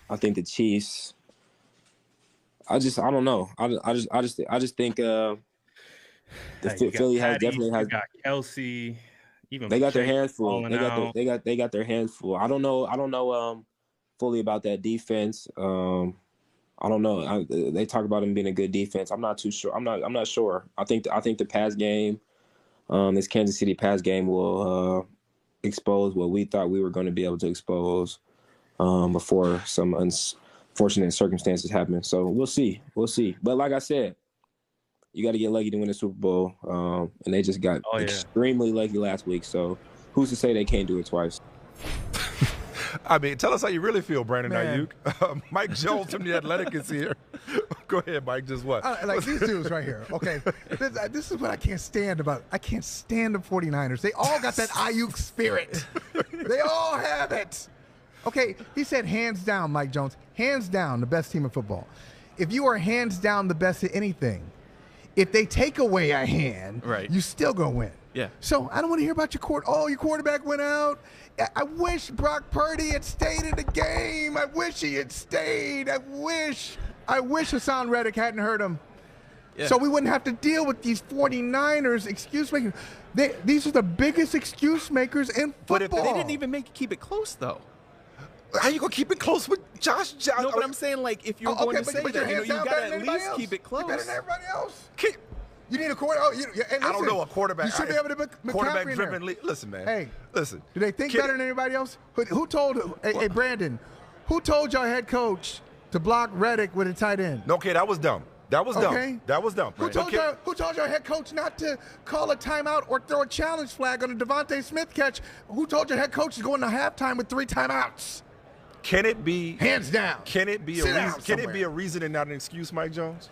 I think the Chiefs. I don't know. I just think Philly definitely has. You got Kelsey. Even they got their Jake hands full. falling out. They got their hands full. I don't know fully about that defense. I don't know. They talk about them being a good defense. I'm not too sure. I'm not sure. I think the pass game, this Kansas City pass game will expose what we thought we were going to be able to expose before some unfortunate circumstances happen. So we'll see. But like I said, you got to get lucky to win the Super Bowl, and they just got extremely lucky last week. So who's to say they can't do it twice? I mean, tell us how you really feel, Brandon Ayuk. Mike Jones from The Athletic is here. Go ahead, Mike. Just what? Like these dudes right here. Okay, this is what I can't stand about. I can't stand the 49ers. They all got that Ayuk spirit. They all have it. Okay, he said hands down, Mike Jones, hands down the best team in football. If you are hands down the best at anything, if they take away a hand, you still gonna win. Yeah. So I don't want to hear about your your quarterback went out. I wish Brock Purdy had stayed in the game. I wish he had stayed. I wish Hassan Reddick hadn't hurt him. Yeah. So we wouldn't have to deal with these 49ers excuse makers. These are the biggest excuse makers in football. But if they didn't even keep it close, though. How you gonna keep it close with Josh? No, but I'm saying, like, if you're going to say that, you gotta at least keep it close. You're better than everybody else. You need a quarterback. I don't know a quarterback. You should be able to put quarterback-driven league. Listen, man. Hey, listen. Do they think better than anybody else? Who told? Hey, Brandon, who told your head coach to block Reddick with a tight end? Okay, that was dumb. That was dumb. That was dumb. Who told your head coach not to call a timeout or throw a challenge flag on a Devontae Smith catch? Who told your head coach to go into halftime with 3 timeouts? Can it be hands down? Can it be a reason and not an excuse, Mike Jones?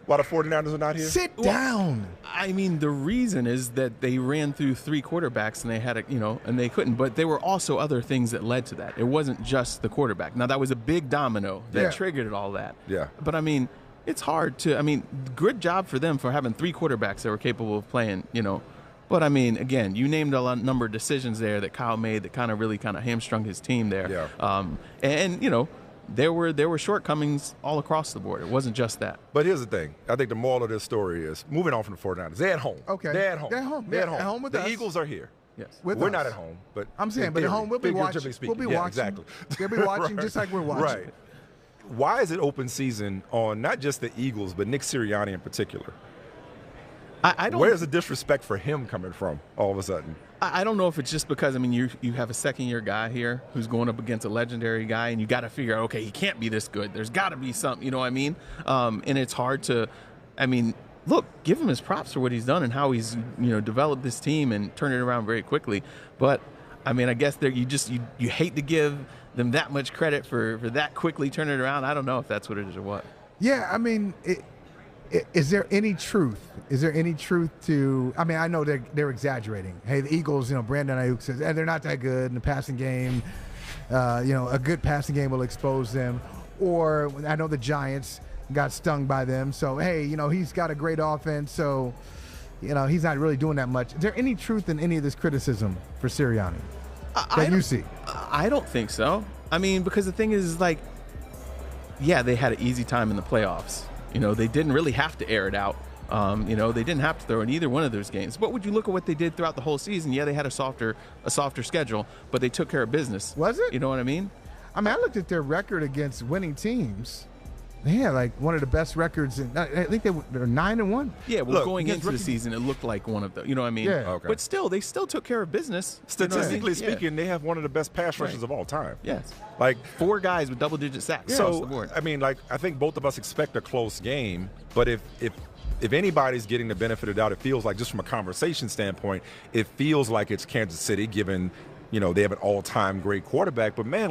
Why the 49ers are not here? Sit down. I mean, the reason is that they ran through 3 quarterbacks and they had and they couldn't. But there were also other things that led to that. It wasn't just the quarterback. Now, that was a big domino that triggered all that. Yeah. But I mean, it's hard to. I mean, good job for them for having 3 quarterbacks that were capable of playing. But I mean, again, you named a number of decisions there that Kyle made that kind of hamstrung his team there. Yeah. And there were shortcomings all across the board. It wasn't just that. But here's the thing. I think the moral of this story is, moving on from the 49ers, they're at home. Okay. They're at home. They're at home with us. The Eagles are here. Yes. We're not at home, but I'm saying, but at home we'll be watching. We'll be watching. Exactly. They'll be watching just like we're watching. Right. Why is it open season on not just the Eagles, but Nick Sirianni in particular? I don't. Where's the disrespect for him coming from all of a sudden? I don't know if it's just because, I mean, you have a second-year guy here who's going up against a legendary guy, and you got to figure out, okay, he can't be this good. There's got to be something, you know what I mean? And it's hard to, I mean, look, give him his props for what he's done and how he's, developed this team and turned it around very quickly. But, I mean, I guess you hate to give them that much credit for that quickly turning it around. I don't know if that's what it is or what. Yeah, I mean, is there any truth? Is there any truth to? I mean, I know they're exaggerating. Hey, the Eagles, Brandon Ayuk says, they're not that good in the passing game. A good passing game will expose them. Or I know the Giants got stung by them. So hey, he's got a great offense. So he's not really doing that much. Is there any truth in any of this criticism for Sirianni that you see? I don't think so. I mean, because the thing is, they had an easy time in the playoffs. They didn't really have to air it out. They didn't have to throw in either one of those games. But would you look at what they did throughout the whole season? Yeah, they had a softer schedule, but they took care of business. Was it? You know what I mean? I mean, I looked at their record against winning teams. They had one of the best records. I think they're 9-1. Yeah, well, going into the season, it looked like one of the. You know what I mean? Yeah. Okay. But still, they still took care of business. Statistically speaking, they have one of the best pass rushers of all time. Yes. 4 guys with double-digit sacks across the board. I mean, I think both of us expect a close game, but if anybody's getting the benefit of the doubt, it feels like, just from a conversation standpoint, it feels like it's Kansas City, given they have an all-time great quarterback. But man,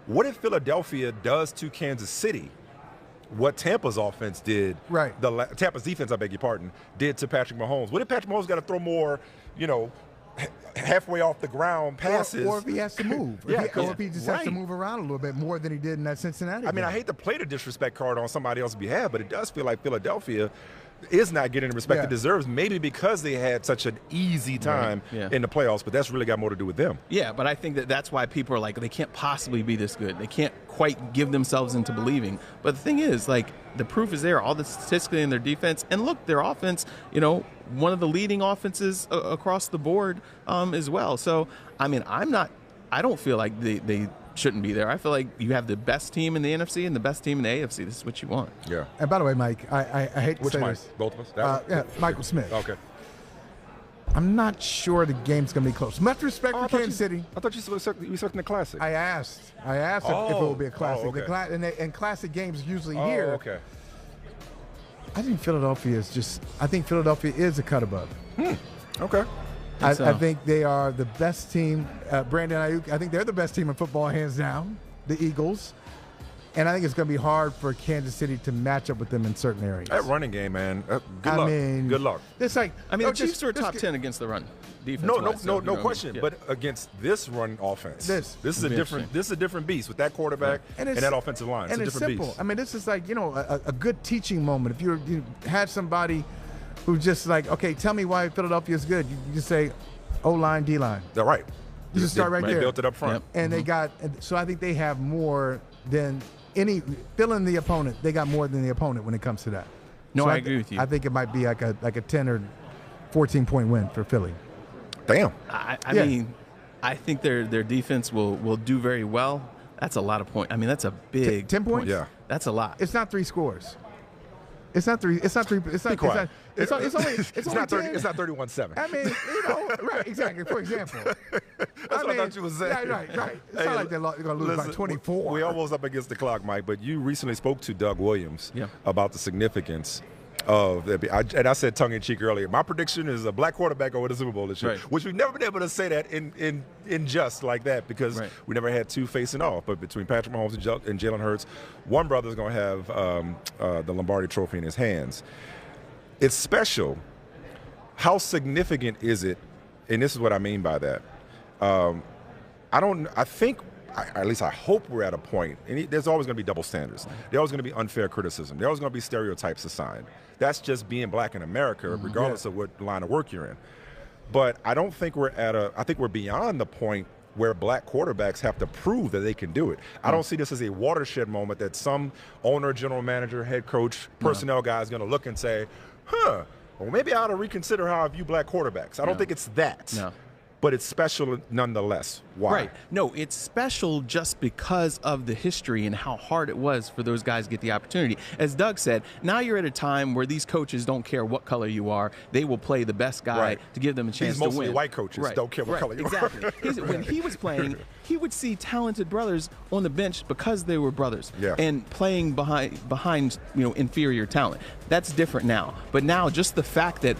what if Philadelphia does to Kansas City what Tampa's offense did, Tampa's defense, I beg your pardon, did to Patrick Mahomes? What if Patrick Mahomes got to throw more, halfway off the ground passes? Or if he has to move. Or if he just has to move around a little bit more than he did in that Cincinnati game. I mean, I hate to play the disrespect card on somebody else's behalf, but it does feel like Philadelphia, is not getting the respect Yeah. it deserves, maybe because they had such an easy time Yeah. in the playoffs, but that's really got more to do with them. Yeah, but I think that's why people are like, they can't possibly be this good. They can't quite give themselves into believing. But the thing is, like, the proof is there. All the statistically in their defense, and look, their offense, you know, one of the leading offenses across the board as well. So, I mean, I don't feel like they shouldn't be there. I feel like you have the best team in the NFC and the best team in the AFC. This is what you want. Yeah. And by the way, Mike, I hate to Which say Mike? this. Both of us? That one? Yeah, Michael Smith. Okay. I'm not sure the game's going to be close. Much respect for Kansas City. I thought you were expecting the classic. I asked if it will be a classic. Oh, okay. And classic games usually Oh, here. okay. I think Philadelphia is a cut above. Okay. I So. think they are the best team. Brandon Ayuk, I think they're the best team in football, hands down, the Eagles. And I think it's going to be hard for Kansas City to match up with them in certain areas. That running game, man. Good I luck. mean, Good luck. It's like, I mean, no, the Chiefs are top just 10 against the run defense. No question. But against this run offense, this is a different beast with that quarterback and that offensive line. And it's a different simple. beast. I mean, this is like, you know, a good teaching moment. If you had somebody who just like, okay, tell me why Philadelphia is good. You just say O-line, D-line. They're right. You just start right They there. built it up front. Yep. And they got, so I think they have more than any, filling the opponent, they got more than the opponent when it comes to that. No, So I agree with you. I think it might be like a 10 or 14-point win for Philly. Damn. I Yeah. mean, I think their defense will do very well. That's a lot of points. I mean, that's a big 10 points? Yeah. That's a lot. It's not 3 scores. It's not three. It's not. Be quiet. It's only. It's only not 30. 10. It's not 31-7. I mean, you know, right? Exactly. For example, That's what I thought you were saying. Right. It's Hey, not like they're going to lose by listen, 24. We almost up against the clock, Mike. But you recently spoke to Doug Williams Yeah. about the significance of that. And I said tongue in cheek earlier. My prediction is a black quarterback over the Super Bowl this year, Right. which we've never been able to say that in just like that because Right. we never had two facing off. But between Patrick Mahomes and Jalen Hurts, one brother is going to have the Lombardi Trophy in his hands. It's special. How significant is it? And this is what I mean by that. At least I hope we're at a point, and there's always going to be double standards. There's always going to be unfair criticism. There's always going to be stereotypes assigned. That's just being black in America, regardless of what line of work you're in. But I don't think I think we're beyond the point where black quarterbacks have to prove that they can do it. I don't see this as a watershed moment that some owner, general manager, head coach, personnel guy is going to look and say, well, maybe I ought to reconsider how I view black quarterbacks. I don't think it's that. No. But it's special nonetheless. Why? Right. No, it's special just because of the history and how hard it was for those guys to get the opportunity. As Doug said, now you're at a time where these coaches don't care what color you are. They will play the best guy to give them a chance to win. These mostly white coaches don't care what color you are. Exactly. When he was playing, he would see talented brothers on the bench because they were brothers and playing behind inferior talent. That's different now. But now just the fact that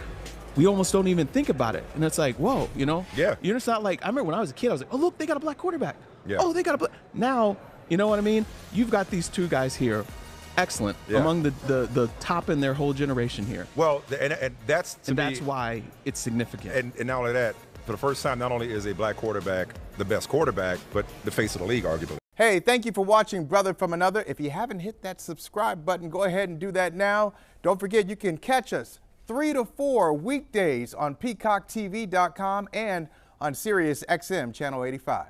we almost don't even think about it. And it's like, whoa, Yeah. It's not like, I remember when I was a kid, I was like, oh, look, they got a black quarterback. Yeah. Oh, they got a black. Now, you know what I mean? You've got these two guys here, excellent, among the top in their whole generation here. Well, and that's why it's significant. And not only that, for the first time, not only is a black quarterback the best quarterback, but the face of the league, arguably. Hey, thank you for watching Brother from Another. If you haven't hit that subscribe button, go ahead and do that now. Don't forget, you can catch us 3 to 4 weekdays on PeacockTV.com and on Sirius XM Channel 85.